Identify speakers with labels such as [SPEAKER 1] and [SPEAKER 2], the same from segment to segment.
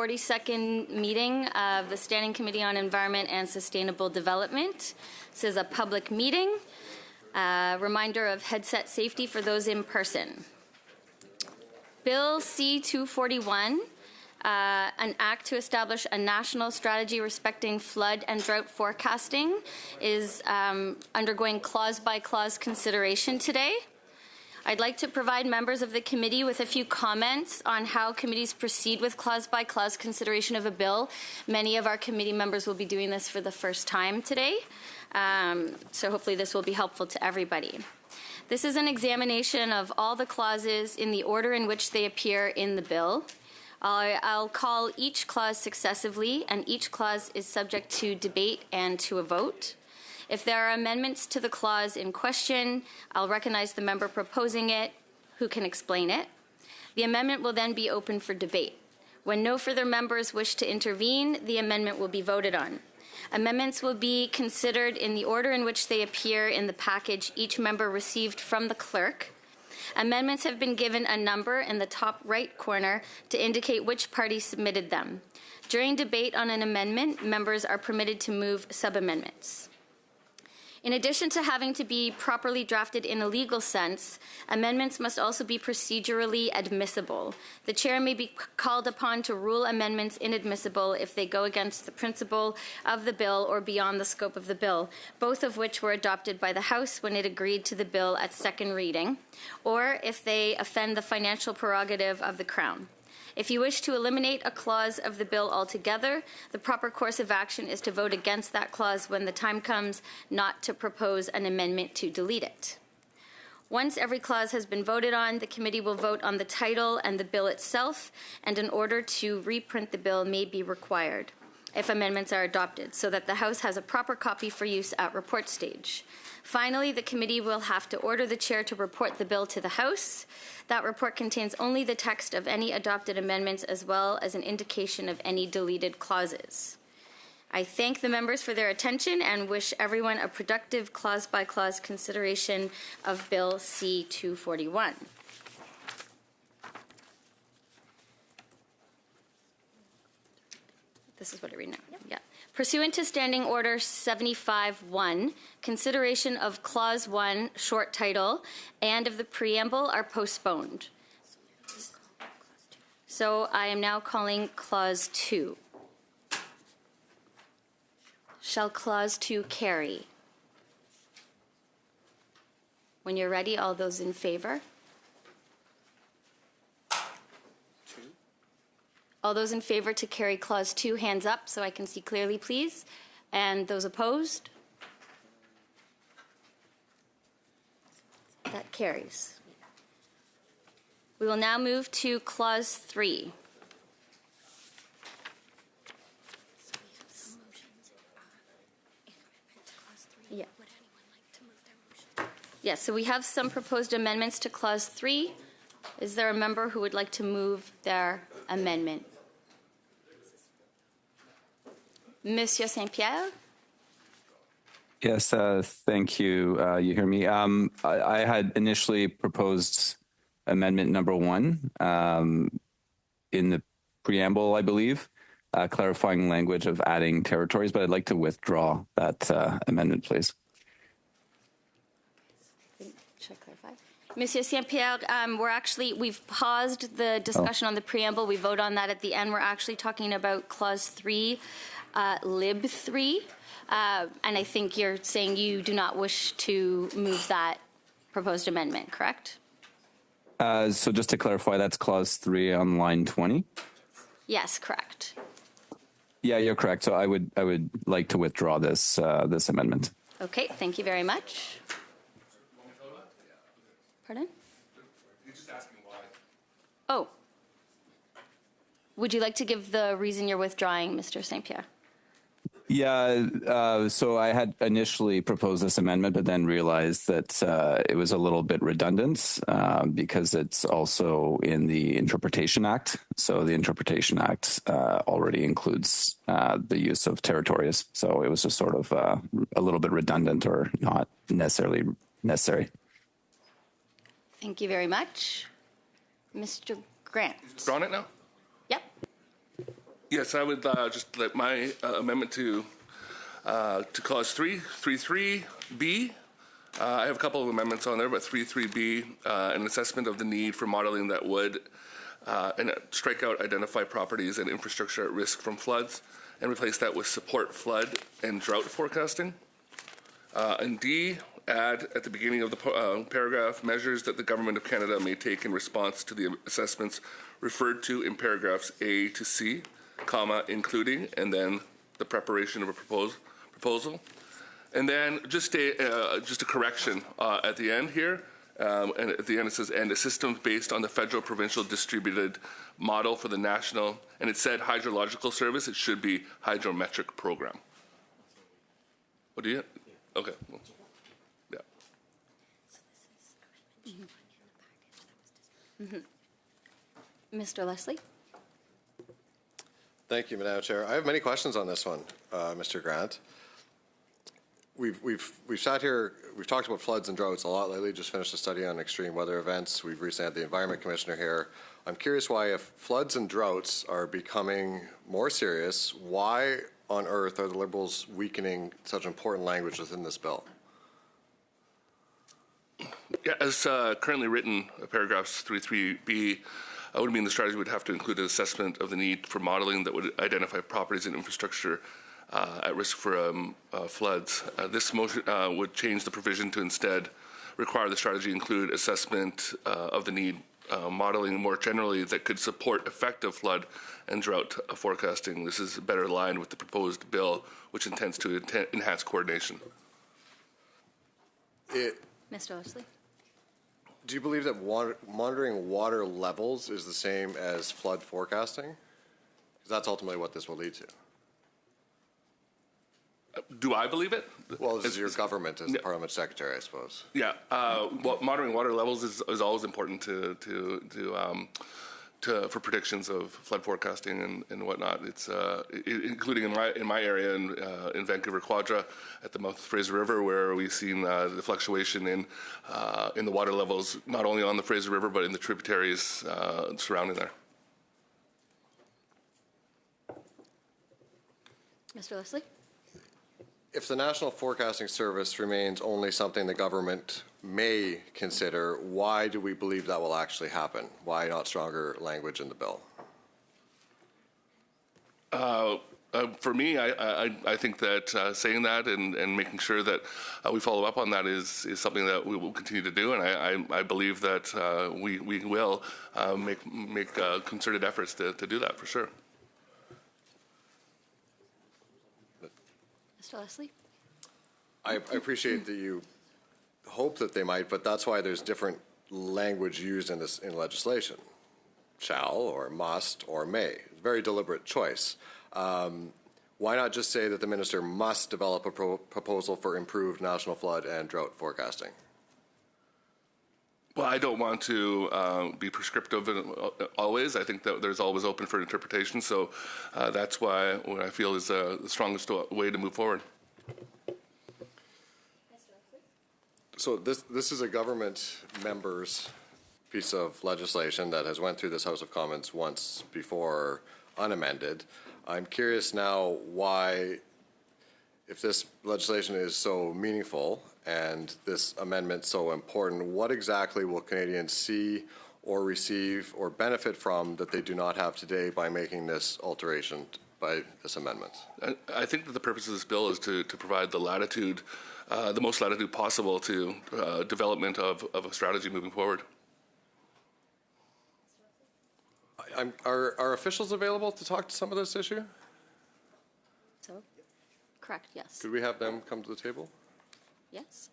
[SPEAKER 1] 42nd meeting of the Standing Committee on Environment and Sustainable Development. This is a public meeting. Reminder of headset safety for those in person. Bill C-241, an act to establish a national strategy respecting flood and drought forecasting, is undergoing clause-by-clause consideration today. I'd like to provide members of the committee with a few comments on how committees proceed with clause-by-clause consideration of a bill. Many of our committee members will be doing this for the first time today, so hopefully this will be helpful to everybody. This is an examination of all the clauses in the order in which they appear in the bill. I'll call each clause successively, and each clause is subject to debate and to a vote. If there are amendments to the clause in question, I'll recognize the member proposing it who can explain it. The amendment will then be open for debate. When no further members wish to intervene, the amendment will be voted on. Amendments will be considered in the order in which they appear in the package each member received from the clerk. Amendments have been given a number in the top right corner to indicate which party submitted them. During debate on an amendment, members are permitted to move sub-amendments. In addition to having to be properly drafted in a legal sense, amendments must also be procedurally admissible. The chair may be called upon to rule amendments inadmissible if they go against the principle of the bill or beyond the scope of the bill, both of which were adopted by the House when it agreed to the bill at second reading, or if they offend the financial prerogative of the Crown. If you wish to eliminate a clause of the bill altogether, the proper course of action is to vote against that clause when the time comes, not to propose an amendment to delete it. Once every clause has been voted on, the committee will vote on the title and the bill itself, and an order to reprint the bill may be required if amendments are adopted, so that the House has a proper copy for use at report stage. Finally, the committee will have to order the chair to report the bill to the House. That report contains only the text of any adopted amendments as well as an indication of any deleted clauses. I thank the members for their attention and wish everyone a productive clause-by-clause consideration of Bill C-241. This is what I read now. Yep. Yeah. Pursuant to Standing Order 75-1, consideration of Clause 1, short title, and of the preamble are postponed. So I am now calling Clause 2. Shall Clause 2 carry? When you're ready, all those in favor? All those in favor to carry Clause 2, hands up so I can see clearly, please. And those opposed? That carries. We will now move to Clause 3. Yeah. Yes, so we have some proposed amendments to Clause 3. Is there a member who would like to move their amendment? Monsieur Saint-Pierre?
[SPEAKER 2] Yes, thank you. You hear me? I had initially proposed amendment number 1 in the preamble, I believe, clarifying language of adding territories, but I'd like to withdraw that amendment, please.
[SPEAKER 1] Should I clarify? Monsieur Saint-Pierre, we've paused the discussion on the preamble. We vote on that at the end. We're actually talking about Clause 3, Lib 3, and I think you're saying you do not wish to move that proposed amendment, correct?
[SPEAKER 2] So just to clarify, that's Clause 3 on line 20?
[SPEAKER 1] Yes, correct.
[SPEAKER 2] Yeah, you're correct. So I would like to withdraw this amendment.
[SPEAKER 1] Okay, thank you very much. Pardon?
[SPEAKER 3] You're just asking why.
[SPEAKER 1] Oh. Would you like to give the reason you're withdrawing, Mr. Saint-Pierre?
[SPEAKER 2] Yeah, so I had initially proposed this amendment, but then realized that it was a little bit redundant because it's also in the Interpretation Act. So the Interpretation Act already includes the use of territories. So it was just sort of a little bit redundant or not necessarily necessary.
[SPEAKER 1] Thank you very much. Mr. Grant.
[SPEAKER 3] You've drawn it now?
[SPEAKER 1] Yep.
[SPEAKER 3] Yes, I would just let my amendment to clause 3.3b. I have a couple of amendments on there, but 3.3b, an assessment of the need for modeling that would and strike out identify properties and infrastructure at risk from floods, and replace that with support flood and drought forecasting. And D, add at the beginning of the paragraph, measures that the Government of Canada may take in response to the assessments referred to in paragraphs A to C, comma, including, and then the preparation of a proposal. And then just a correction at the end here. And at the end it says, and a system based on the federal provincial distributed model for the national, and it said hydrological service, it should be hydrometric program. What do you? Okay. Yeah.
[SPEAKER 1] Mr. Leslie?
[SPEAKER 4] Thank you, Madam Chair. I have many questions on this one, Mr. Grant. We've sat here, we've talked about floods and droughts a lot lately, just finished a study on extreme weather events. We've recently had the Environment Commissioner here. I'm curious why, if floods and droughts are becoming more serious, why on earth are the Liberals weakening such important language within this bill?
[SPEAKER 3] Yeah, as currently written, paragraphs 3.3b would mean the strategy would have to include an assessment of the need for modeling that would identify properties and infrastructure at risk for floods. This motion would change the provision to instead require the strategy include assessment of the need modeling more generally that could support effective flood and drought forecasting. This is better aligned with the proposed bill, which intends to enhance coordination.
[SPEAKER 1] Mr. Leslie?
[SPEAKER 4] Do you believe that monitoring water levels is the same as flood forecasting? Because that's ultimately what this will lead to.
[SPEAKER 3] Do I believe it?
[SPEAKER 4] Well, this is your government as the Parliament Secretary, I suppose.
[SPEAKER 3] Yeah, well, monitoring water levels is always important for predictions of flood forecasting and whatnot. It's including in my area in Vancouver Quadra at the mouth of the Fraser River, where we've seen the fluctuation in the water levels, not only on the Fraser River but in the tributaries surrounding there.
[SPEAKER 1] Mr. Leslie?
[SPEAKER 4] If the National Forecasting Service remains only something the government may consider, why do we believe that will actually happen? Why not stronger language in the bill?
[SPEAKER 3] For me, I think that saying that and making sure that we follow up on that is something that we will continue to do, and I believe that we will make concerted efforts to do that for sure.
[SPEAKER 1] Mr. Leslie?
[SPEAKER 4] I appreciate that you hope that they might, but that's why there's different language used in legislation. Shall or must or may. Very deliberate choice. Why not just say that the minister must develop a proposal for improved national flood and drought forecasting?
[SPEAKER 3] Well, I don't want to be prescriptive always. I think that there's always open for interpretation. So that's why what I feel is the strongest way to move forward.
[SPEAKER 4] So this is a government member's piece of legislation that has went through this House of Commons once before unamended. I'm curious now why, if this legislation is so meaningful and this amendment so important, what exactly will Canadians see or receive or benefit from that they do not have today by making this alteration, by this amendment?
[SPEAKER 3] I think that the purpose of this bill is to provide the latitude, the most latitude possible to development of a strategy moving forward.
[SPEAKER 4] Are officials available to talk to some of this issue?
[SPEAKER 1] So, correct, yes.
[SPEAKER 4] Could we have them come to the table?
[SPEAKER 1] Yes.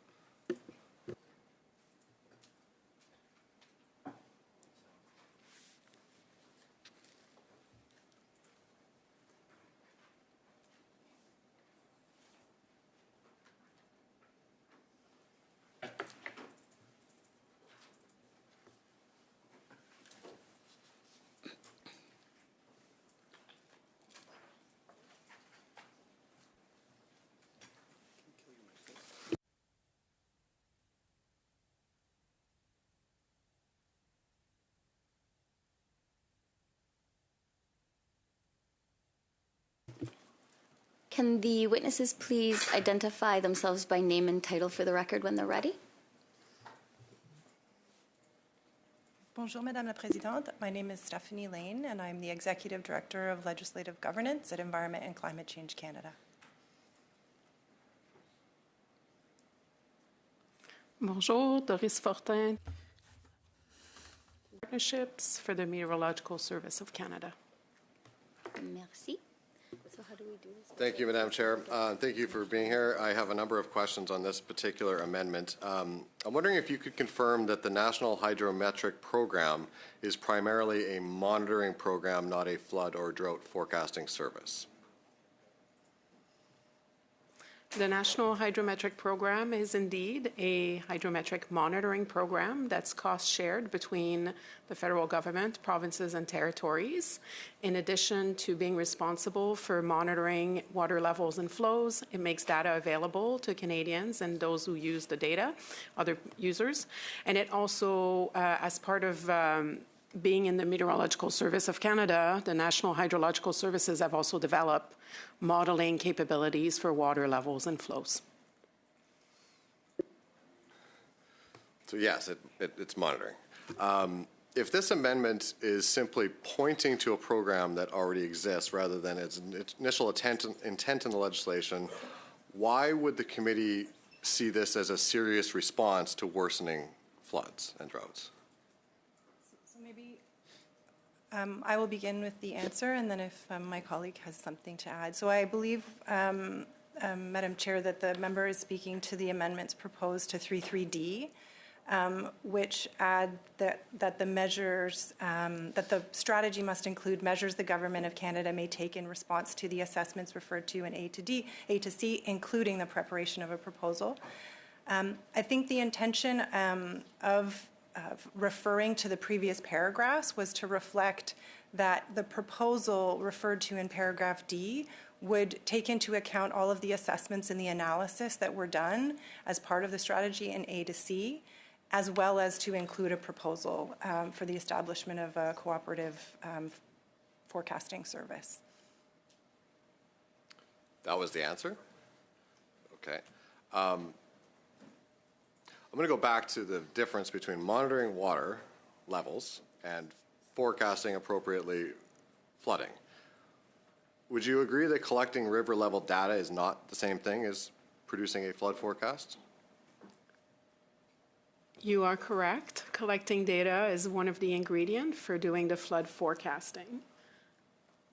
[SPEAKER 1] Can the witnesses please identify themselves by name and title for the record when they're ready?
[SPEAKER 5] Bonjour, Madame la Présidente. My name is Stephanie Lane, and I'm the Executive Director of Legislative Governance at Environment and Climate Change Canada.
[SPEAKER 6] Bonjour, Doris Fortin. Partnerships for the Meteorological Service of Canada.
[SPEAKER 1] Merci. So how do we do this?
[SPEAKER 4] Thank you, Madam Chair. Thank you for being here. I have a number of questions on this particular amendment. I'm wondering if you could confirm that the National Hydrometric Program is primarily a monitoring program, not a flood or drought forecasting service.
[SPEAKER 6] The National Hydrometric Program is indeed a hydrometric monitoring program that's cost shared between the federal government, provinces, and territories. In addition to being responsible for monitoring water levels and flows, it makes data available to Canadians and those who use the data, other users. And it also, as part of being in the Meteorological Service of Canada, the National Hydrological Services have also developed modeling capabilities for water levels and flows.
[SPEAKER 4] So yes, it's monitoring. If this amendment is simply pointing to a program that already exists rather than its initial intent in the legislation, why would the committee see this as a serious response to worsening floods and droughts?
[SPEAKER 5] I will begin with the answer, and then if my colleague has something to add. So I believe, Madam Chair, that the member is speaking to the amendments proposed to 33D, which add that the measures, that the strategy must include measures the Government of Canada may take in response to the assessments referred to in A to C, including the preparation of a proposal. I think the intention of referring to the previous paragraphs was to reflect that the proposal referred to in paragraph D would take into account all of the assessments and the analysis that were done as part of the strategy in A to C, as well as to include a proposal for the establishment of a cooperative forecasting service.
[SPEAKER 4] That was the answer? Okay. I'm going to go back to the difference between monitoring water levels and forecasting appropriately flooding. Would you agree that collecting river level data is not the same thing as producing a flood forecast?
[SPEAKER 6] You are correct. Collecting data is one of the ingredients for doing the flood forecasting.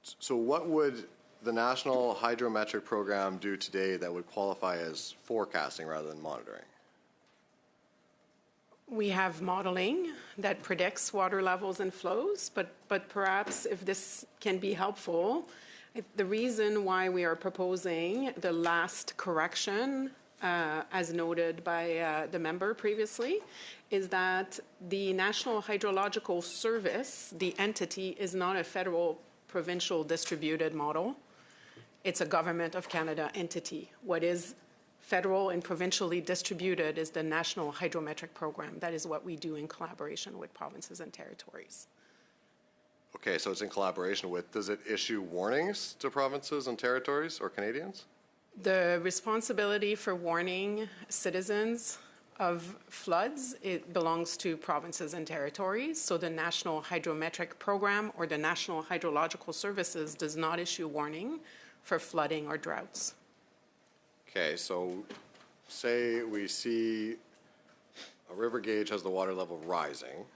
[SPEAKER 4] So what would the National Hydrometric Program do today that would qualify as forecasting rather than monitoring?
[SPEAKER 6] We have modeling that predicts water levels and flows, but perhaps if this can be helpful, the reason why we are proposing the last correction, as noted by the member previously, is that the National Hydrological Service, the entity, is not a federal provincial distributed model. It's a Government of Canada entity. What is federal and provincially distributed is the National Hydrometric Program. That is what we do in collaboration with provinces and territories.
[SPEAKER 4] Okay, so it's in collaboration with, does it issue warnings to provinces and territories or Canadians?
[SPEAKER 6] The responsibility for warning citizens of floods, it belongs to provinces and territories. So the National Hydrometric Program or the National Hydrological Services does not issue warning for flooding or droughts.
[SPEAKER 4] Okay, so say we see a river gauge has the water level rising.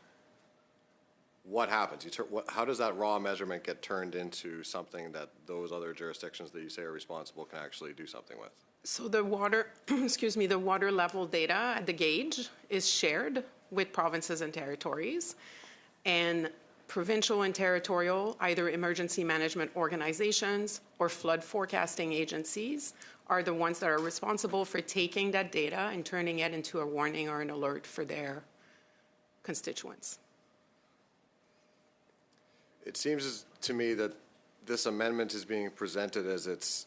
[SPEAKER 4] What happens? How does that raw measurement get turned into something that those other jurisdictions that you say are responsible can actually do something with?
[SPEAKER 6] So the water, the water level data at the gauge is shared with provinces and territories, and provincial and territorial, either emergency management organizations or flood forecasting agencies, are the ones that are responsible for taking that data and turning it into a warning or an alert for their constituents.
[SPEAKER 4] It seems to me that this amendment is being presented as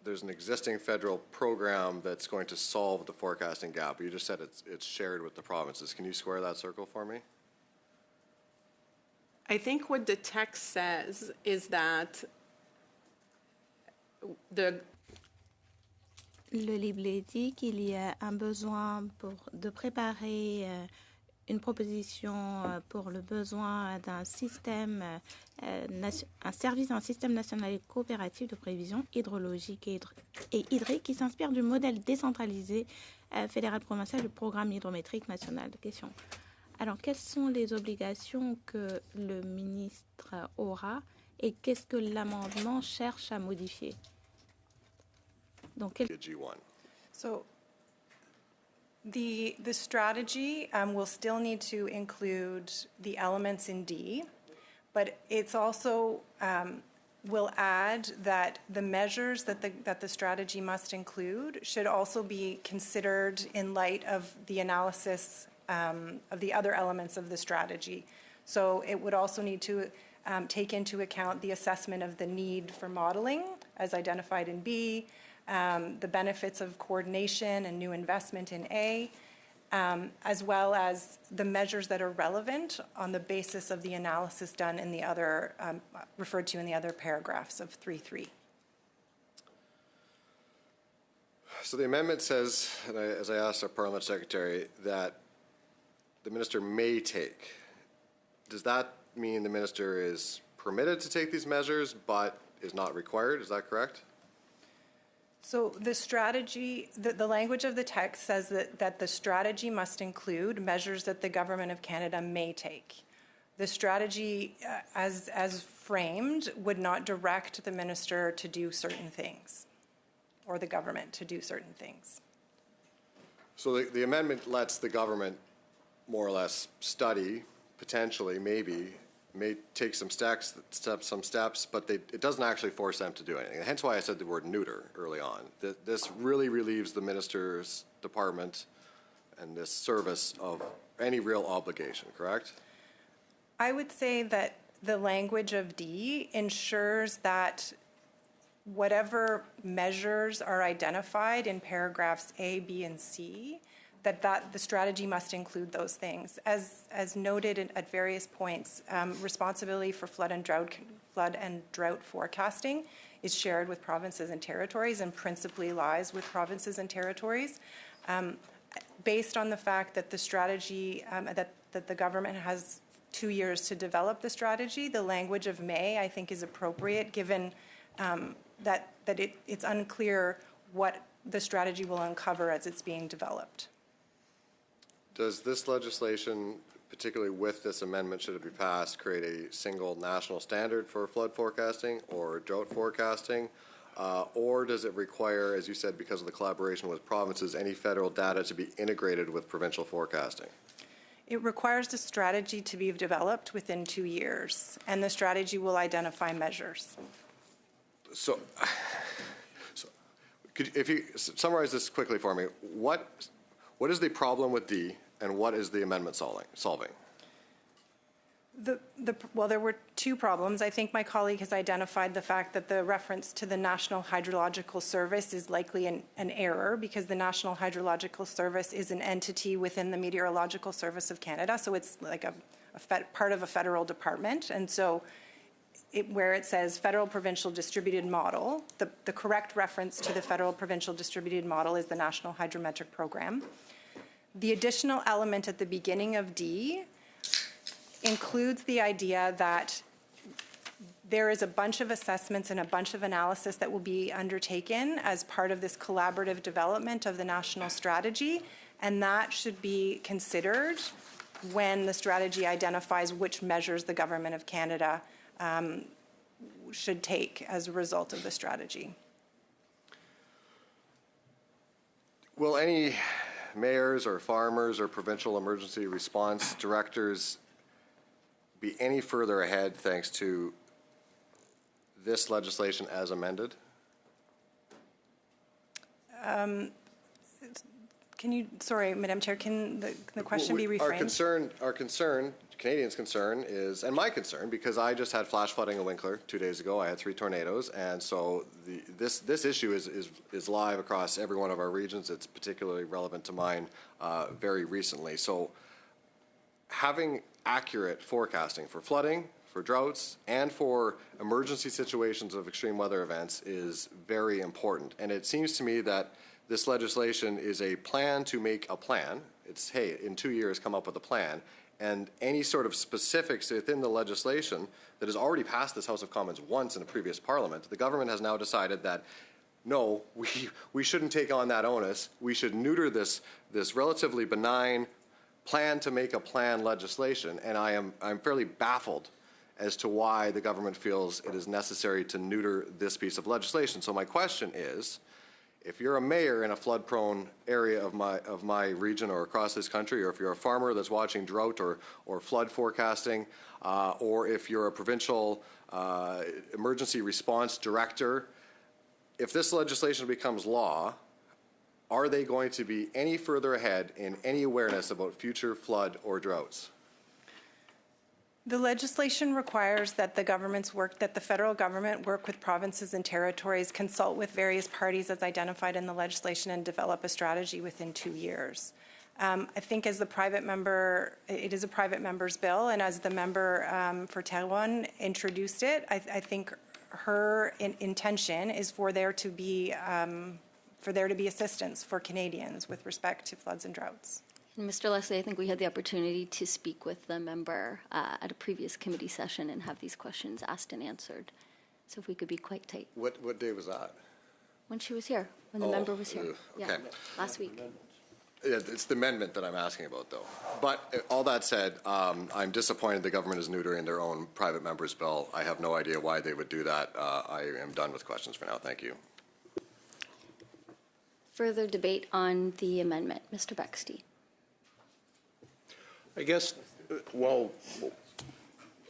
[SPEAKER 4] there's an existing federal program that's going to solve the forecasting gap. You just said it's shared with the provinces. Can you square that circle for me?
[SPEAKER 6] I think what the text says is that
[SPEAKER 7] Le livre dit qu'il y a un besoin de préparer une proposition pour le besoin d'un système, un système national et coopératif de prévision hydrologique et hydrique qui s'inspire du modèle décentralisé fédéral provincial du programme hydrométrique national. Question. Alors, quelles sont les obligations que le ministre aura et qu'est-ce que l'amendement cherche à modifier? Donc,
[SPEAKER 4] G1.
[SPEAKER 5] So the strategy will still need to include the elements in D, but it's also will add that the measures that the strategy must include should also be considered in light of the analysis of the other elements of the strategy. So it would also need to take into account the assessment of the need for modeling as identified in B, the benefits of coordination and new investment in A, as well as the measures that are relevant on the basis of the analysis done in the other, referred to in the other paragraphs of 3.3.
[SPEAKER 4] So the amendment says, and as I asked our Parliament Secretary, that the minister may take. Does that mean the minister is permitted to take these measures but is not required? Is that correct?
[SPEAKER 5] So the strategy, the language of the text says that the strategy must include measures that the Government of Canada may take. The strategy, as framed, would not direct the minister to do certain things, or the government to do certain things.
[SPEAKER 4] So the amendment lets the government more or less study, potentially, maybe, may take some steps, but it doesn't actually force them to do anything. Hence why I said the word neuter early on. This really relieves the minister's department and this service of any real obligation, correct?
[SPEAKER 5] I would say that the language of D ensures that whatever measures are identified in paragraphs A, B, and C, that the strategy must include those things. As noted at various points, responsibility for flood and drought forecasting is shared with provinces and territories and principally lies with provinces and territories. Based on the fact that the strategy, that the government has 2 years to develop the strategy, the language of may, I think, is appropriate given that it's unclear what the strategy will uncover as it's being developed.
[SPEAKER 4] Does this legislation, particularly with this amendment, should it be passed, create a single national standard for flood forecasting or drought forecasting? Or does it require, as you said, because of the collaboration with provinces, any federal data to be integrated with provincial forecasting?
[SPEAKER 5] It requires the strategy to be developed within 2 years, and the strategy will identify measures.
[SPEAKER 4] So if you summarize this quickly for me, what is the problem with D, and what is the amendment solving?
[SPEAKER 5] Well, there were 2 problems. I think my colleague has identified the fact that the reference to the National Hydrological Service is likely an error because the National Hydrological Service is an entity within the Meteorological Service of Canada, so it's like a part of a federal department. And so where it says federal provincial distributed model, the correct reference to the federal provincial distributed model is the National Hydrometric Program. The additional element at the beginning of D includes the idea that there is a bunch of assessments and a bunch of analysis that will be undertaken as part of this collaborative development of the national strategy, and that should be considered when the strategy identifies which measures the Government of Canada should take as a result of the strategy.
[SPEAKER 4] Will any mayors or farmers or provincial emergency response directors be any further ahead thanks to this legislation as amended?
[SPEAKER 5] Can you, sorry, Madam Chair, can the question be reframed?
[SPEAKER 4] Our concern, Canadians' concern is, and my concern, because I just had flash flooding in Winkler 2 days ago. I had 3 tornadoes, and so this issue is live across every one of our regions. It's particularly relevant to mine very recently. So having accurate forecasting for flooding, for droughts, and for emergency situations of extreme weather events is very important. And it seems to me that this legislation is a plan to make a plan. It's, hey, in 2 years, come up with a plan. And any sort of specifics within the legislation that has already passed this House of Commons once in a previous parliament, the government has now decided that, no, we shouldn't take on that onus. We should neuter this relatively benign plan to make a plan legislation. And I'm fairly baffled as to why the government feels it is necessary to neuter this piece of legislation. So my question is, if you're a mayor in a flood-prone area of my region or across this country, or if you're a farmer that's watching drought or flood forecasting, or if you're a provincial emergency response director, if this legislation becomes law, are they going to be any further ahead in any awareness about future flood or droughts?
[SPEAKER 5] The legislation requires that the federal government work with provinces and territories, consult with various parties as identified in the legislation, and develop a strategy within 2 years. I think as the private member, it is a private member's bill, and as the member for Terrebonne introduced it, I think her intention is for there to be assistance for Canadians with respect to floods and droughts.
[SPEAKER 1] Mr. Leslie, I think we had the opportunity to speak with the member at a previous committee session and have these questions asked and answered. So if we could be quite tight.
[SPEAKER 4] What day was that?
[SPEAKER 1] When she was here, when the member was here.
[SPEAKER 4] Okay.
[SPEAKER 1] Yeah, last week.
[SPEAKER 4] Yeah, it's the amendment that I'm asking about, though. But all that said, I'm disappointed the government is neutering their own private member's bill. I have no idea why they would do that. I am done with questions for now. Thank you.
[SPEAKER 1] Further debate on the amendment. Mr. Bexty.
[SPEAKER 8] I guess, while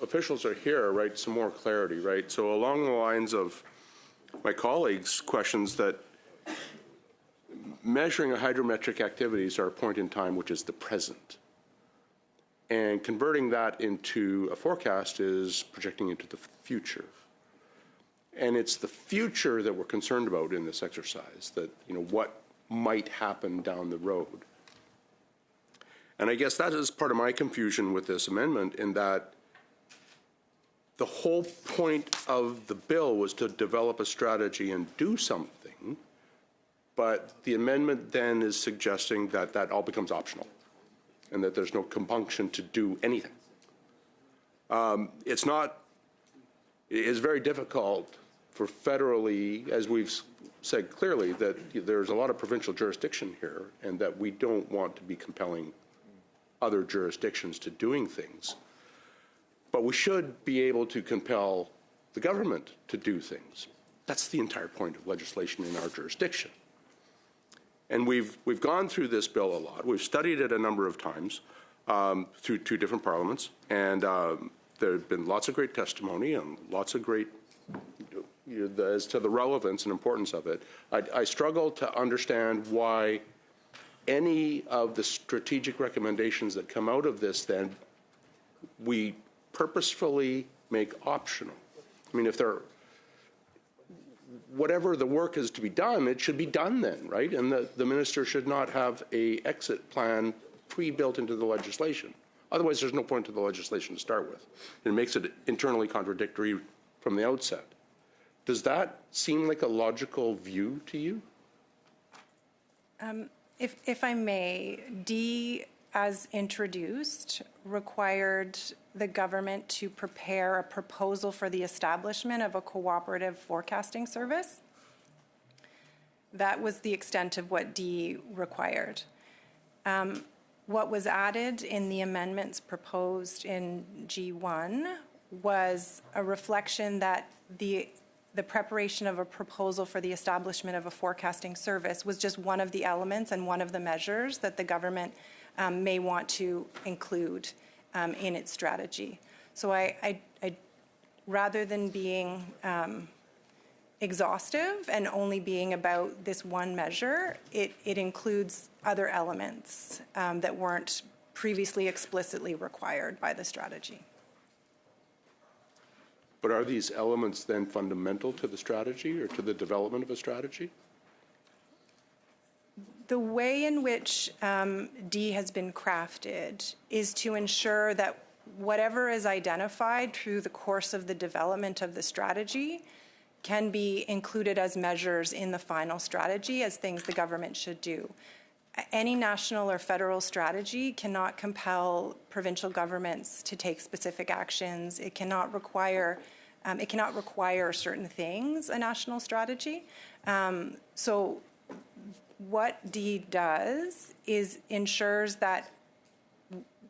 [SPEAKER 8] officials are here, right, some more clarity, right? So along the lines of my colleagues' questions, that measuring hydrometric activities are a point in time, which is the present. And converting that into a forecast is projecting into the future. And it's the future that we're concerned about in this exercise, that, what might happen down the road. And I guess that is part of my confusion with this amendment, in that the whole point of the bill was to develop a strategy and do something, but the amendment then is suggesting that that all becomes optional and that there's no compunction to do anything. It is very difficult for federally, as we've said clearly, that there's a lot of provincial jurisdiction here, and that we don't want to be compelling other jurisdictions to doing things. But we should be able to compel the government to do things. That's the entire point of legislation in our jurisdiction. And we've gone through this bill a lot. We've studied it a number of times through 2 different parliaments, and there have been lots of great testimony and lots of great as to the relevance and importance of it. I struggle to understand why any of the strategic recommendations that come out of this, then, we purposefully make optional. I mean, whatever the work is to be done, it should be done then, right? And the minister should not have an exit plan pre-built into the legislation. Otherwise, there's no point to the legislation to start with. It makes it internally contradictory from the outset. Does that seem like a logical view to you?
[SPEAKER 5] If I may, D, as introduced, required the government to prepare a proposal for the establishment of a cooperative forecasting service. That was the extent of what D required. What was added in the amendments proposed in G1 was a reflection that the preparation of a proposal for the establishment of a forecasting service was just one of the elements and one of the measures that the government may want to include in its strategy. So I rather than being exhaustive and only being about this one measure, it includes other elements that weren't previously explicitly required by the strategy.
[SPEAKER 8] But are these elements then fundamental to the strategy or to the development of a strategy?
[SPEAKER 5] The way in which D has been crafted is to ensure that whatever is identified through the course of the development of the strategy can be included as measures in the final strategy as things the government should do. Any national or federal strategy cannot compel provincial governments to take specific actions. It cannot require certain things, a national strategy. So what D does is ensures that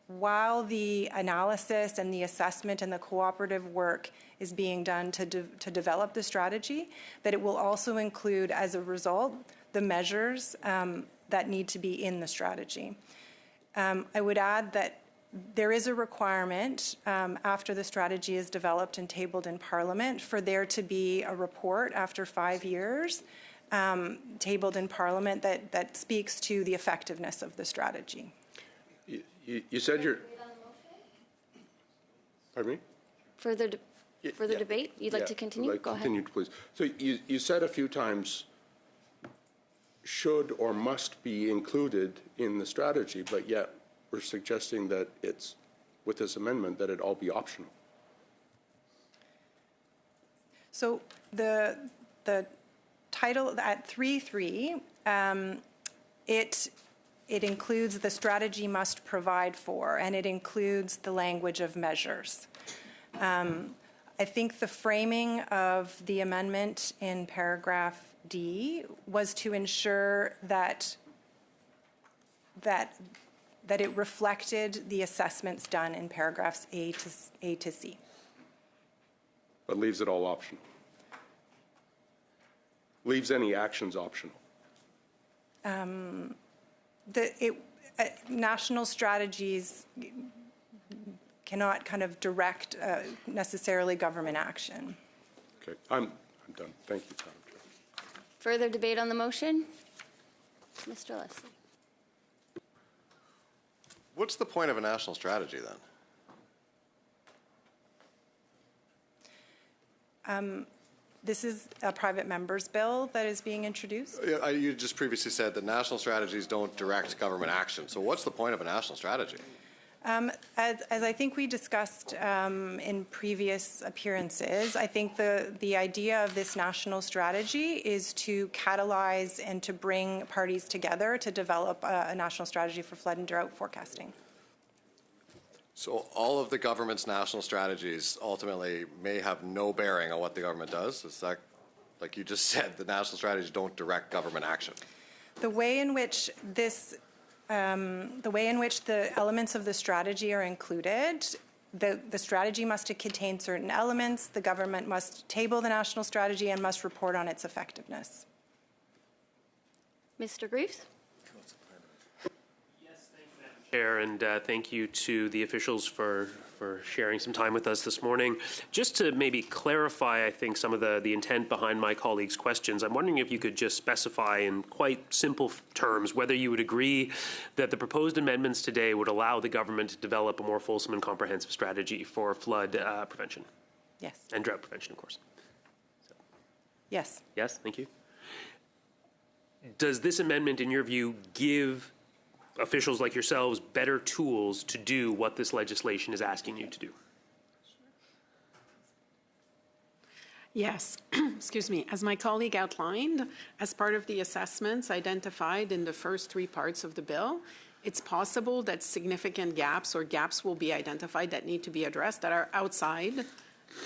[SPEAKER 5] while the analysis and the assessment and the cooperative work is being done to develop the strategy, that it will also include, as a result, the measures that need to be in the strategy. I would add that there is a requirement after the strategy is developed and tabled in Parliament for there to be a report after 5 years tabled in Parliament that speaks to the effectiveness of the strategy.
[SPEAKER 8] You said you're... Pardon me?
[SPEAKER 1] Further debate? You'd like to continue? Go ahead.
[SPEAKER 8] Continue, please. So you said a few times should or must be included in the strategy, but yet we're suggesting that it's, with this amendment, that it all be optional.
[SPEAKER 5] So the title at 3.3, it includes the strategy must provide for, and it includes the language of measures. I think the framing of the amendment in paragraph D was to ensure that it reflected the assessments done in paragraphs A to C.
[SPEAKER 8] But leaves it all optional. Leaves any actions optional.
[SPEAKER 5] National strategies cannot kind of direct necessarily government action.
[SPEAKER 8] Okay, I'm done. Thank you, Madam Chair.
[SPEAKER 1] Further debate on the motion? Mr. Leslie.
[SPEAKER 4] What's the point of a national strategy then?
[SPEAKER 5] This is a private member's bill that is being introduced.
[SPEAKER 4] You just previously said that national strategies don't direct government action. So what's the point of a national strategy?
[SPEAKER 5] As I think we discussed in previous appearances, I think the idea of this national strategy is to catalyze and to bring parties together to develop a national strategy for flood and drought forecasting.
[SPEAKER 4] So all of the government's national strategies ultimately may have no bearing on what the government does? Is that, like you just said, the national strategies don't direct government action?
[SPEAKER 5] The way in which the elements of the strategy are included, the strategy must contain certain elements, the government must table the national strategy and must report on its effectiveness.
[SPEAKER 1] Mr. Greaves?
[SPEAKER 9] Chair, and thank you to the officials for sharing some time with us this morning. Just to maybe clarify, I think, some of the intent behind my colleagues' questions, I'm wondering if you could just specify in quite simple terms whether you would agree that the proposed amendments today would allow the government to develop a more fulsome and comprehensive strategy for flood prevention.
[SPEAKER 5] Yes.
[SPEAKER 9] And drought prevention, of course. So.
[SPEAKER 5] Yes.
[SPEAKER 9] Yes, thank you. Does this amendment, in your view, give officials like yourselves better tools to do what this legislation is asking you to do?
[SPEAKER 6] Yes, excuse me. As my colleague outlined, as part of the assessments identified in the first three parts of the bill, it's possible that significant gaps will be identified that need to be addressed that are outside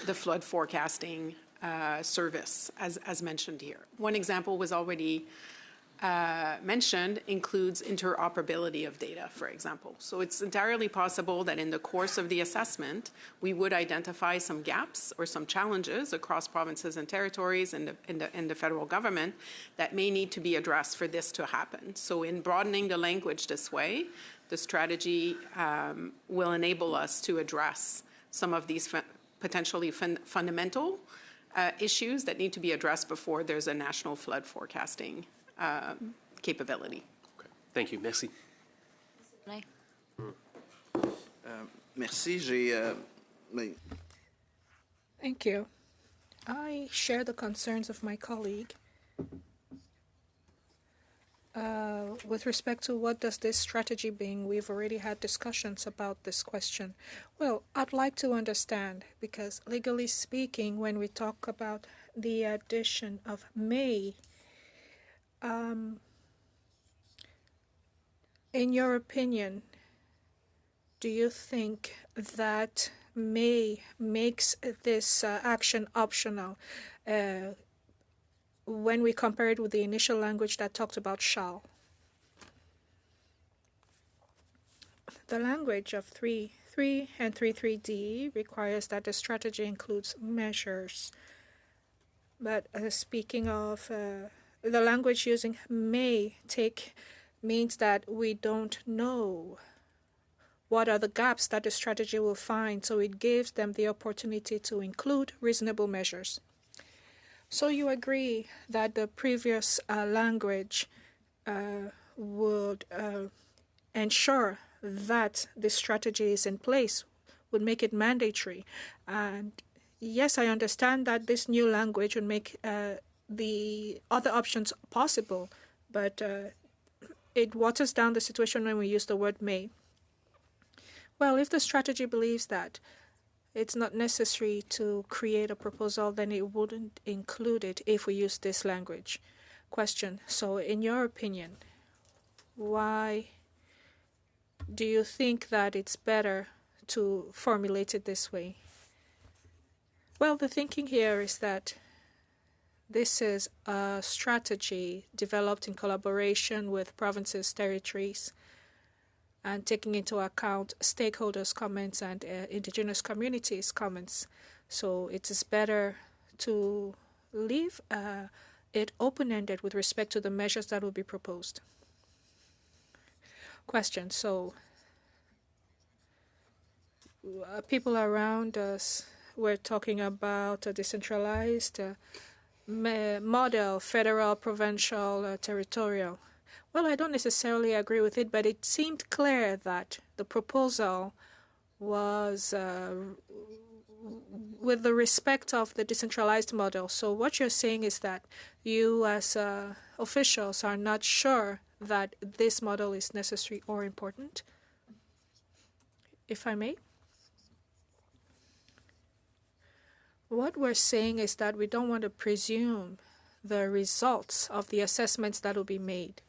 [SPEAKER 6] the flood forecasting service, as mentioned here. One example was already mentioned includes interoperability of data, for example. So it's entirely possible that in the course of the assessment, we would identify some gaps or some challenges across provinces and territories and the federal government that may need to be addressed for this to happen. So in broadening the language this way, the strategy will enable us to address some of these potentially fundamental issues that need to be addressed before there's a national flood forecasting capability.
[SPEAKER 9] Okay. Thank you. Merci.
[SPEAKER 10] Merci.
[SPEAKER 11] Thank you. I share the concerns of my colleague.
[SPEAKER 10] with respect to what does this strategy bring, we've already had discussions about this question. Well, I'd like to understand, because legally speaking, when we talk about the addition of may, in your opinion, do you think that may makes this action optional when we compare it with the initial language that talked about shall? The language of 3.3 and 3.3d requires that the strategy includes measures. But speaking of the language using may take means that we don't know what are the gaps that the strategy will find, so it gives them the opportunity to include reasonable measures. So you agree that the previous language would ensure that the strategy is in place, would make it mandatory. And yes, I understand that this new language would make the other options possible, but it waters down the situation when we use the word may. Well, if the strategy believes that it's not necessary to create a proposal, then it wouldn't include it if we use this language. Question. So in your opinion, why do you think that it's better to formulate it this way? Well, the thinking here is that this is a strategy developed in collaboration with provinces, territories, and taking into account stakeholders' comments and indigenous communities' comments. So it is better to leave it open-ended with respect to the measures that will be proposed. Question. So people around us were talking about a decentralized model, federal, provincial, territorial. Well, I don't necessarily agree with it, but it seemed clear that the proposal was with the respect of the decentralized model. So what you're saying is that you as officials are not sure that this model is necessary or important, if I may? What we're saying is that we don't want to presume the results of the assessments that will be made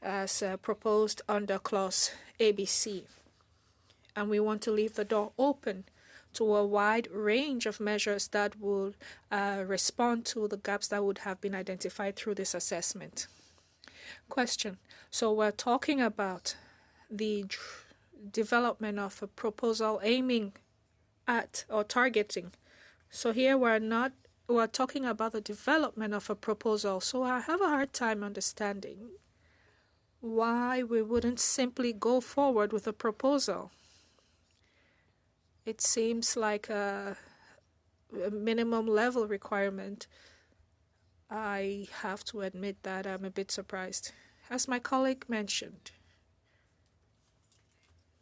[SPEAKER 10] as proposed under clause ABC. And we want to leave the door open to a wide range of measures that would respond to the gaps that would have been identified through this assessment. Question. So we're talking about the development of a proposal aiming at or targeting. So here we're talking about the development of a proposal. So I have a hard time understanding why we wouldn't simply go forward with a proposal. It seems like a minimum level requirement. I have to admit that I'm a bit surprised. As my colleague mentioned,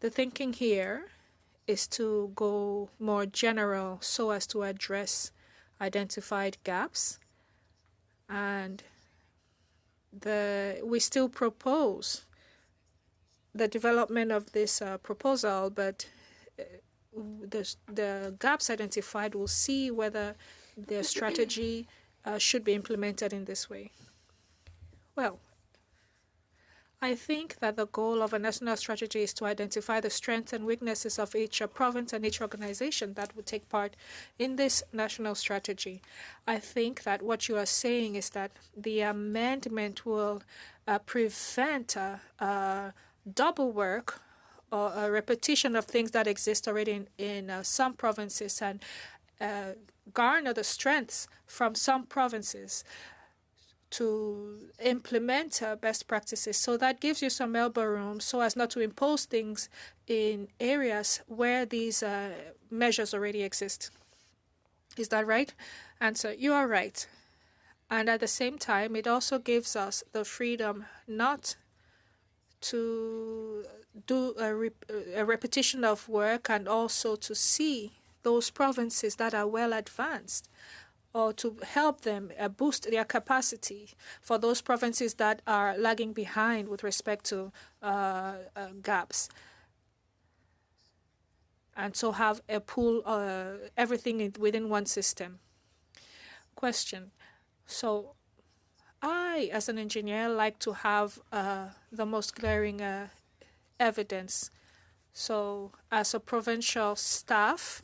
[SPEAKER 10] the thinking here is to go more general so as to address identified gaps, and we still propose the development of this proposal, but the gaps identified will see whether the strategy should be implemented in this way. Well, I think that the goal of a national strategy is to identify the strengths and weaknesses of each province and each organization that would take part in this national strategy. I think that what you are saying is that the amendment will prevent double work or a repetition of things that exist already in some provinces and garner the strengths from some provinces to implement best practices. So that gives you some elbow room so as not to impose things in areas where these measures already exist. Is that right? Answer, you are right. And at the same time, it also gives us the freedom not to do a repetition of work and also to see those provinces that are well advanced or to help them boost their capacity for those provinces that are lagging behind with respect to gaps. And so have a pool, everything within one system. Question. So I, as an engineer, like to have the most glaring evidence. So as a provincial staff,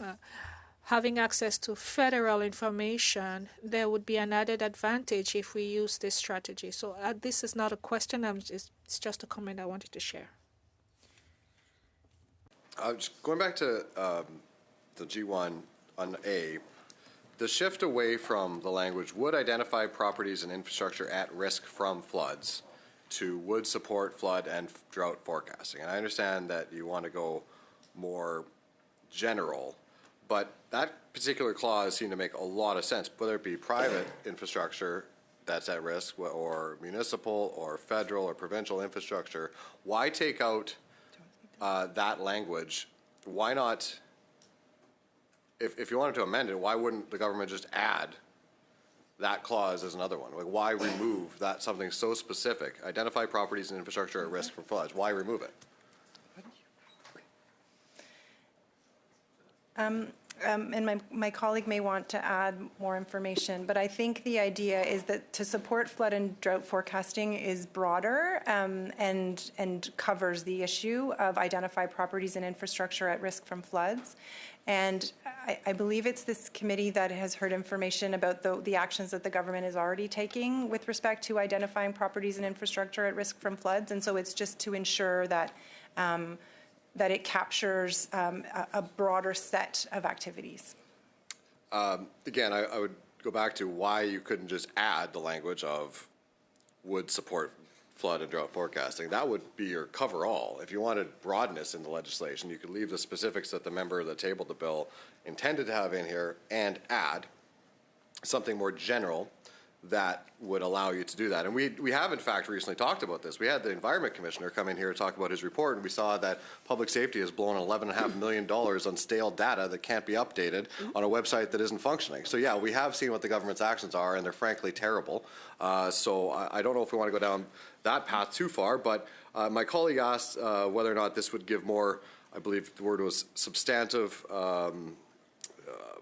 [SPEAKER 10] having access to federal information, there would be an added advantage if we use this strategy. So this is not a question, it's just a comment I wanted to share.
[SPEAKER 4] Just going back to the G1 on A, the shift away from the language would identify properties and infrastructure at risk from floods to would support flood and drought forecasting. And I understand that you want to go more general, but that particular clause seemed to make a lot of sense, whether it be private infrastructure that's at risk or municipal or federal or provincial infrastructure. Why take out that language? Why not, if you wanted to amend it, why wouldn't the government just add that clause as another one? Like, why remove that, something so specific? Identify properties and infrastructure at risk from floods. Why remove it?
[SPEAKER 5] And my colleague may want to add more information, but I think the idea is that to support flood and drought forecasting is broader and covers the issue of identify properties and infrastructure at risk from floods. And I believe it's this committee that has heard information about the actions that the government is already taking with respect to identifying properties and infrastructure at risk from floods. And so it's just to ensure that that it captures a broader set of activities.
[SPEAKER 4] Again, I would go back to why you couldn't just add the language of would support flood and drought forecasting. That would be your cover-all. If you wanted broadness in the legislation, you could leave the specifics that the member that tabled the bill intended to have in here and add something more general that would allow you to do that. And we have, in fact, recently talked about this. We had the Environment Commissioner come in here to talk about his report, and we saw that public safety has blown $11.5 million on stale data that can't be updated on a website that isn't functioning. So, yeah, we have seen what the government's actions are, and they're frankly terrible. So I don't know if we want to go down that path too far, but my colleague asked whether or not this would give more, I believe the word was substantive,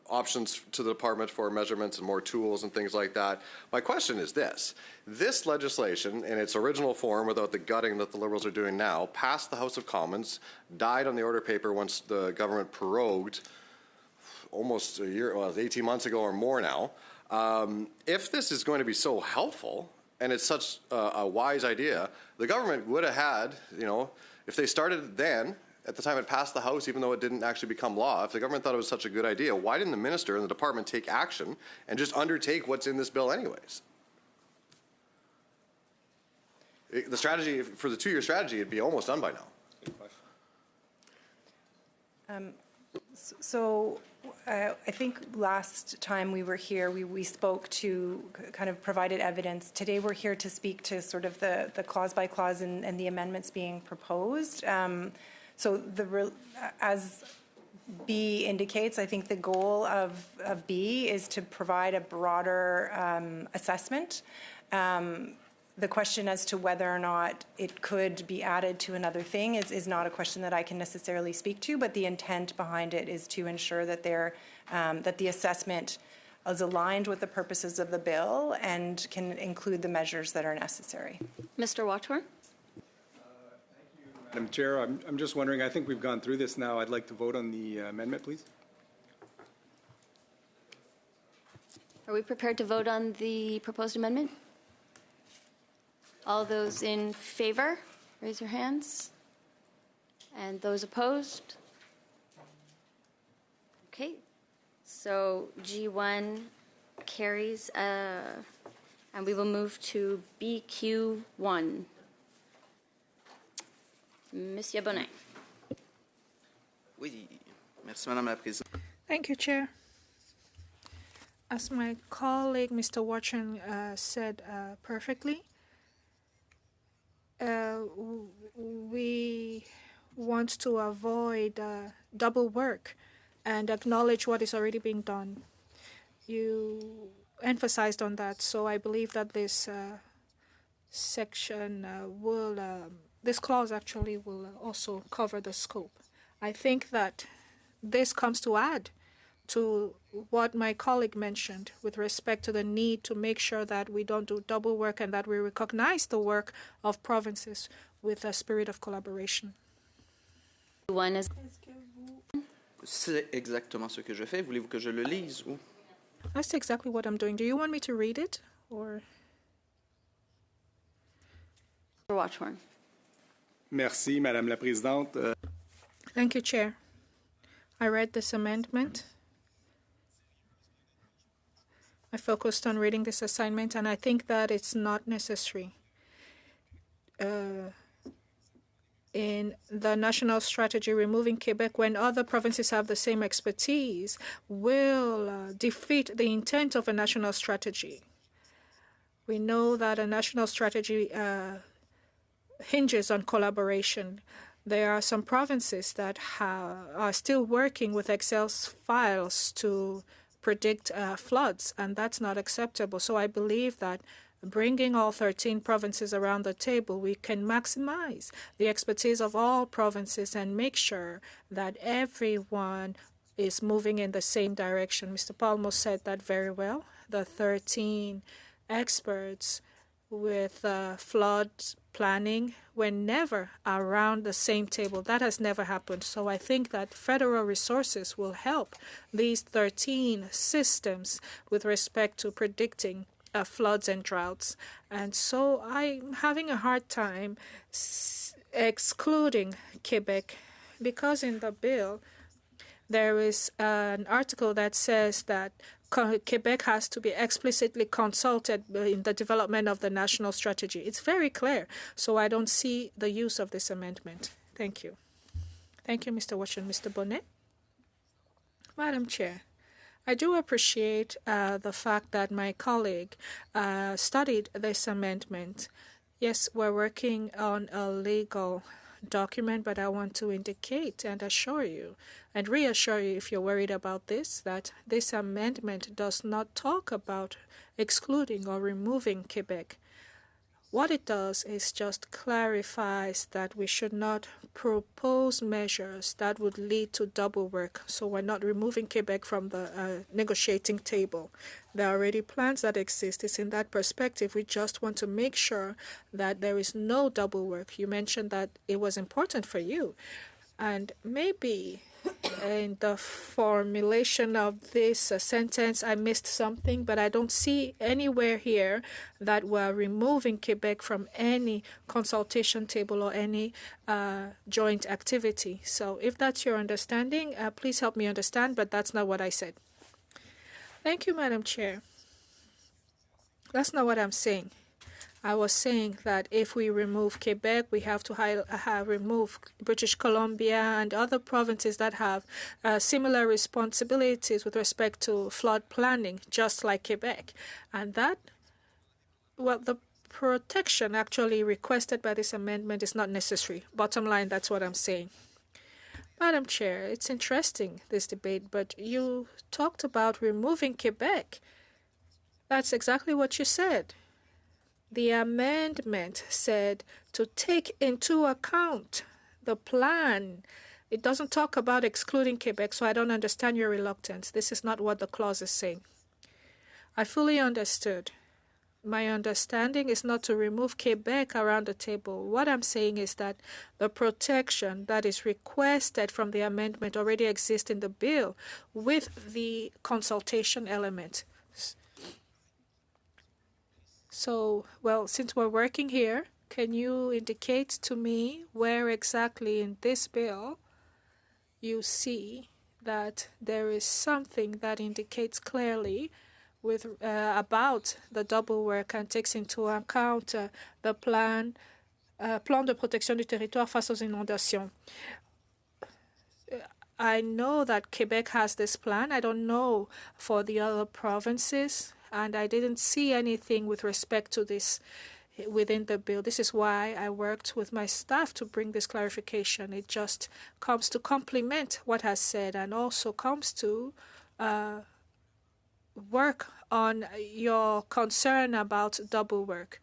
[SPEAKER 4] options to the department for measurements and more tools and things like that. My question is this. This legislation, in its original form, without the gutting that the Liberals are doing now, passed the House of Commons, died on the order paper once the government prorogued almost a year, well, 18 months ago or more now. If this is going to be so helpful and it's such a wise idea, the government would have had, you know, if they started then, at the time it passed the House, even though it didn't actually become law, if the government thought it was such a good idea, why didn't the minister and the department take action and just undertake what's in this bill anyways? The strategy, for the 2-year strategy, it'd be almost done by now.
[SPEAKER 5] So I think last time we were here, we spoke to kind of provided evidence. Today we're here to speak to sort of the clause by clause and the amendments being proposed. So as B indicates, I think the goal of B is to provide a broader assessment. The question as to whether or not it could be added to another thing is not a question that I can necessarily speak to, but the intent behind it is to ensure that that the assessment is aligned with the purposes of the bill and can include the measures that are necessary.
[SPEAKER 1] Mr. Wattor?
[SPEAKER 11] Madam Chair, I'm just wondering, I think we've gone through this now. I'd like to vote on the amendment, please.
[SPEAKER 1] Are we prepared to vote on the proposed amendment? All those in favor, raise your hands. And those opposed? Okay, so G1 carries, and we will move to BQ1. Monsieur Bonnet.
[SPEAKER 12] Oui, merci Madame la Présidente.
[SPEAKER 10] Thank you, Chair. As my colleague, Mr. Watson, said perfectly, we want to avoid double work and acknowledge what is already being done. You emphasized on that. So I believe that this section this clause actually will also cover the scope. I think that this comes to add to what my colleague mentioned with respect to the need to make sure that we don't do double work and that we recognize the work of provinces with a spirit of collaboration.
[SPEAKER 1] One is
[SPEAKER 12] C'est exactement ce que je fais. Voulez-vous que je le lise ou?
[SPEAKER 10] That's exactly what I'm doing. Do you want me to read it or?
[SPEAKER 1] Watchhorn.
[SPEAKER 11] Merci, Madame la Présidente.
[SPEAKER 10] Thank you, Chair. I read this amendment. I focused on reading this assignment, and I think that it's not necessary. In the national strategy, removing Quebec when other provinces have the same expertise will defeat the intent of a national strategy. We know that a national strategy hinges on collaboration. There are some provinces that are still working with Excel files to predict floods, and that's not acceptable. So I believe that bringing all 13 provinces around the table, we can maximize the expertise of all provinces and make sure that everyone is moving in the same direction. Mr. Palmo said that very well. The 13 experts with flood planning were never around the same table. That has never happened. So I think that federal resources will help these 13 systems with respect to predicting floods and droughts. And so I'm having a hard time excluding Quebec because in the bill there is an article that says that Quebec has to be explicitly consulted in the development of the national strategy. It's very clear. So I don't see the use of this amendment. Thank you. Thank you, Mr. Washington. Mr. Bonnet? Madam Chair, I do appreciate the fact that my colleague studied this amendment. Yes, we're working on a legal document, but I want to indicate and assure you and reassure you, if you're worried about this, that this amendment does not talk about excluding or removing Quebec. What it does is just clarifies that we should not propose measures that would lead to double work. So we're not removing Quebec from the negotiating table. There are already plans that exist. It's in that perspective. We just want to make sure that there is no double work. You mentioned that it was important for you. And maybe in the formulation of this sentence, I missed something, but I don't see anywhere here that we're removing Quebec from any consultation table or any joint activity. So if that's your understanding, please help me understand, but that's not what I said. Thank you, Madam Chair. That's not what I'm saying. I was saying that if we remove Quebec, we have to remove British Columbia and other provinces that have similar responsibilities with respect to flood planning, just like Quebec. And that, well, the protection actually requested by this amendment is not necessary. Bottom line, that's what I'm saying. Madam Chair, it's interesting, this debate, but you talked about removing Quebec. That's exactly what you said. The amendment said to take into account the plan. It doesn't talk about excluding Quebec, so I don't understand your reluctance. This is not what the clause is saying. I fully understood. My understanding is not to remove Quebec around the table. What I'm saying is that the protection that is requested from the amendment already exists in the bill with the consultation element. So, well, since we're working here, can you indicate to me where exactly in this bill you see that there is something that indicates clearly with about the double work and takes into account the plan de protection du territoire face aux inondations? I know that Quebec has this plan. I don't know for the other provinces. And I didn't see anything with respect to this within the bill. This is why I worked with my staff to bring this clarification. It just comes to complement what has said and also comes to work on your concern about double work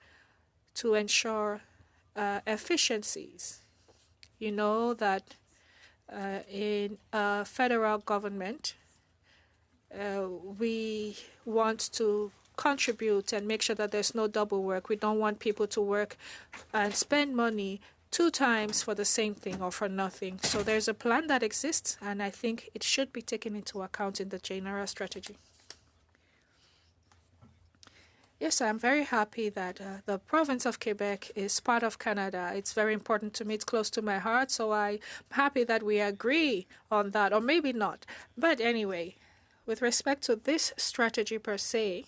[SPEAKER 10] to ensure efficiencies. You know that in federal government, we want to contribute and make sure that there's no double work. We don't want people to work and spend money 2 times for the same thing or for nothing. So there's a plan that exists, and I think it should be taken into account in the general strategy. Yes, I'm very happy that the province of Quebec is part of Canada. It's very important to me. It's close to my heart, so I'm happy that we agree on that, or maybe not. But anyway, with respect to this strategy per se,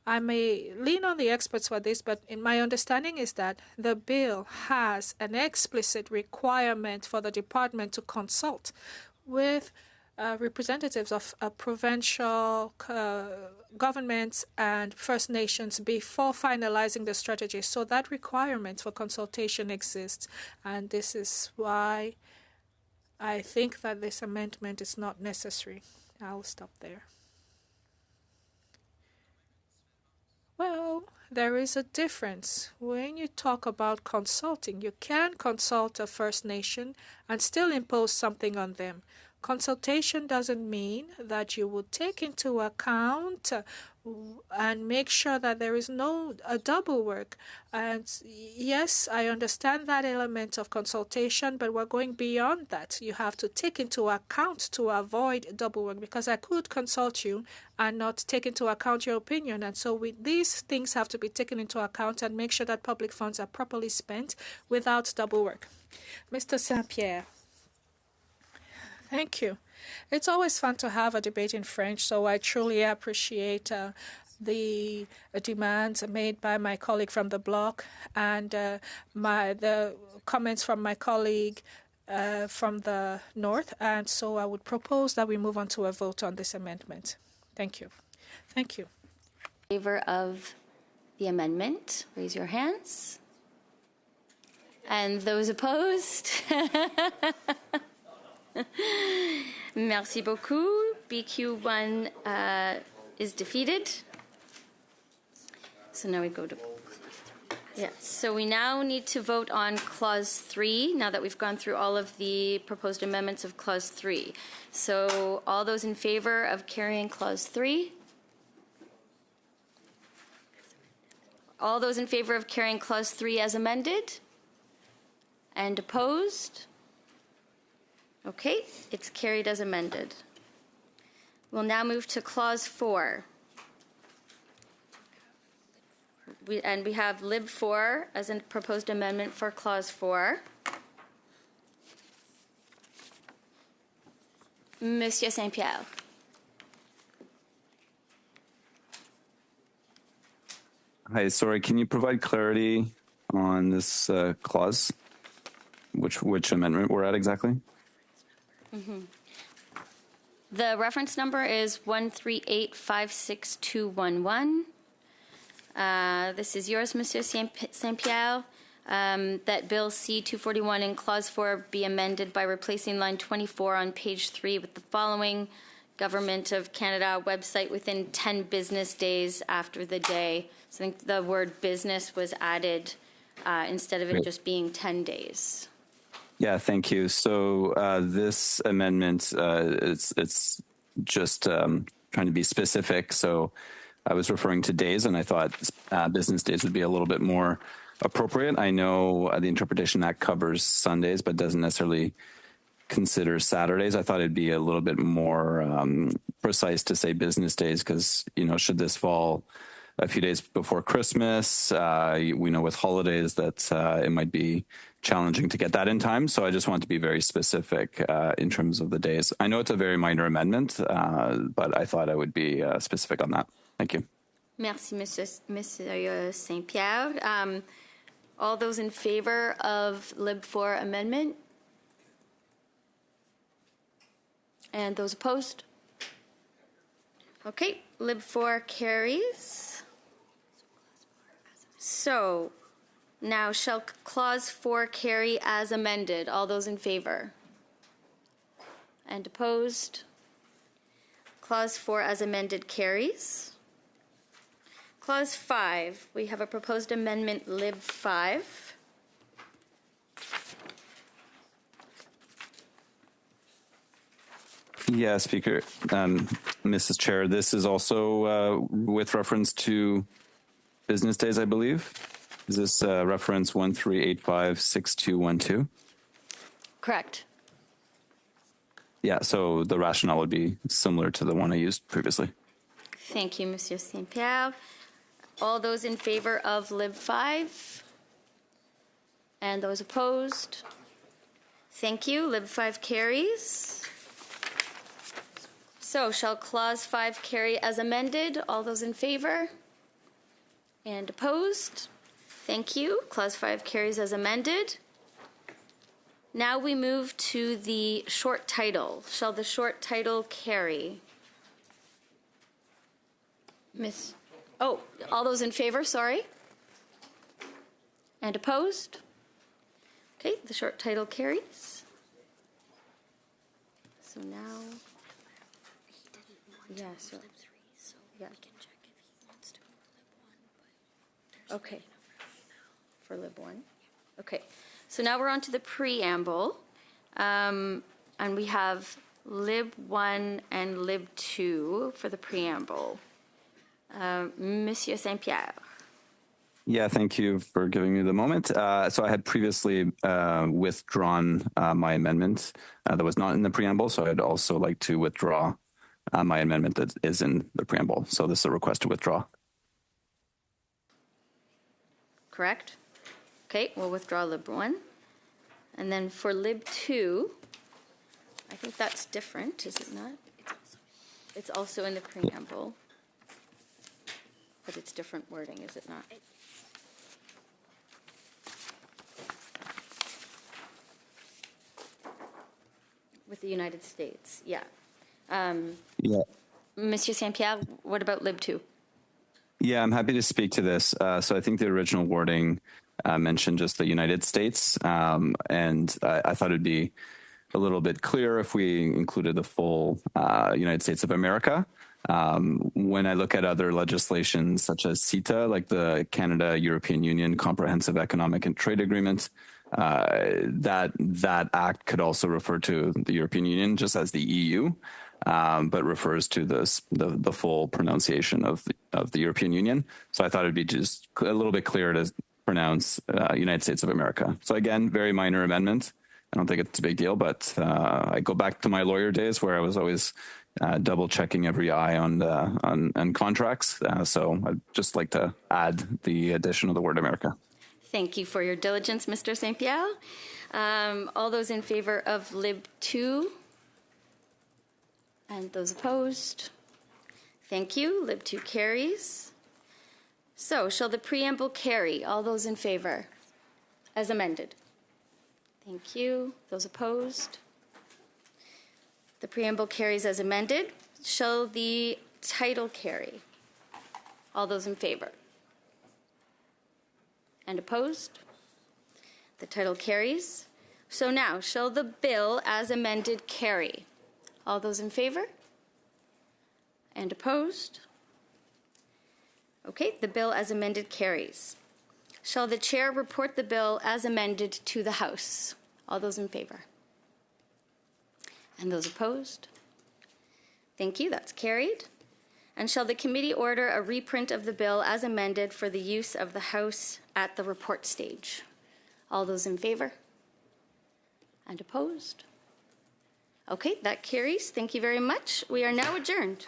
[SPEAKER 10] I may lean on the experts for this, but in my understanding is that the bill has an explicit requirement for the department to consult with representatives of provincial governments and First Nations before finalizing the strategy. So that requirement for consultation exists, and this is why I think that this amendment is not necessary. I'll stop there. Well, there is a difference. When you talk about consulting, you can consult a First Nation and still impose something on them. Consultation doesn't mean that you will take into account and make sure that there is no double work. And yes, I understand that element of consultation, but we're going beyond that. You have to take into account to avoid double work, because I could consult you and not take into account your opinion. And so these things have to be taken into account and make sure that public funds are properly spent without double work. Mr. Saint-Pierre. Thank you. It's always fun to have a debate in French, so I truly appreciate the demands made by my colleague from the bloc and the comments from my colleague from the north. And so I would propose that we move on to a vote on this amendment. Thank you. Thank you.
[SPEAKER 1] In favor of the amendment, raise your hands. And those opposed? Merci beaucoup. BQ1 is defeated. So now we go to... Yes, so we now need to vote on Clause 3, now that we've gone through all of the proposed amendments of Clause 3. So all those in favor of carrying Clause 3? All those in favor of carrying Clause 3 as amended? And opposed? Okay, it's carried as amended. We'll now move to Clause 4. We have Lib 4 as a proposed amendment for Clause 4. Monsieur Saint-Pierre.
[SPEAKER 2] Hi, sorry, can you provide clarity on this clause? Which amendment we're at exactly?
[SPEAKER 1] Mm-hmm. The reference number is 138-56211. This is yours, Monsieur Saint-Pierre. That Bill C-241 in Clause 4 be amended by replacing line 24 on page 3 with the following: Government of Canada website within 10 business days after the day. So I think the word business was added instead of it just being 10 days.
[SPEAKER 2] Yeah, thank you. So this amendment, it's just trying to be specific. So I was referring to days, and I thought business days would be a little bit more appropriate. I know the Interpretation Act covers Sundays, but doesn't necessarily consider Saturdays. I thought it'd be a little bit more precise to say business days, because, you know, should this fall a few days before Christmas, we know with holidays that it might be challenging to get that in time. So I just want to be very specific in terms of the days. I know it's a very minor amendment, but I thought I would be specific on that. Thank you.
[SPEAKER 1] Merci, Monsieur Saint-Pierre. All those in favor of Lib 4 amendment? And those opposed? Okay, Lib 4 carries. So now shall Clause 4 carry as amended? All those in favor? And opposed? Clause 4 as amended carries. Clause 5, we have a proposed amendment, Lib 5.
[SPEAKER 2] Yeah, Speaker. Mrs. Chair, this is also with reference to business days, I believe. Is this reference 13856212?
[SPEAKER 1] Correct.
[SPEAKER 2] Yeah, so the rationale would be similar to the one I used previously.
[SPEAKER 1] Thank you, Monsieur Saint-Pierre. All those in favor of Lib 5? And those opposed? Thank you. Lib 5 carries. So, shall Clause 5 carry as amended? All those in favor? And opposed? Thank you. Clause 5 carries as amended. Now we move to the short title. Shall the short title carry? All those in favor, sorry. And opposed? Okay, the short title carries. So now, yeah, so, yeah. Okay, for Lib 1. Okay, so now we're on to the preamble. And we have Lib 1 and Lib 2 for the preamble. Monsieur Saint-Pierre.
[SPEAKER 2] Yeah, thank you for giving me the moment. So I had previously withdrawn my amendment that was not in the preamble, so I'd also like to withdraw my amendment that is in the preamble. So this is a request to withdraw.
[SPEAKER 1] Correct? Okay, we'll withdraw Lib 1. And then for Lib 2, I think that's different, is it not? It's also in the preamble. But it's different wording, is it not? With the United States, yeah.
[SPEAKER 2] Yeah.
[SPEAKER 1] Monsieur Saint-Pierre, what about Lib 2?
[SPEAKER 2] Yeah, I'm happy to speak to this. So I think the original wording mentioned just the United States, and I thought it'd be a little bit clearer if we included the full United States of America. When I look at other legislation such as CETA, like the Canada-European Union Comprehensive Economic and Trade Agreement, that act could also refer to the European Union just as the EU, but refers to the full pronunciation of the European Union. So I thought it'd be just a little bit clearer to pronounce United States of America. So again, very minor amendment. I don't think it's a big deal, but I go back to my lawyer days where I was always double checking every I on contracts. So I'd just like to add the addition of the word America.
[SPEAKER 1] Thank you for your diligence, Mr. Saint-Pierre. All those in favor of Lib 2? And those opposed? Thank you. Lib 2 carries. So, shall the preamble carry? All those in favor? As amended. Thank you. Those opposed? The preamble carries as amended. Shall the title carry? All those in favor? And opposed? The title carries. So now, shall the bill as amended carry? All those in favor? And opposed? Okay, the bill as amended carries. Shall the chair report the bill as amended to the House? All those in favor? And those opposed? Thank you, that's carried. And shall the committee order a reprint of the bill as amended for the use of the House at the report stage? All those in favor? And opposed? Okay, that carries. Thank you very much. We are now adjourned.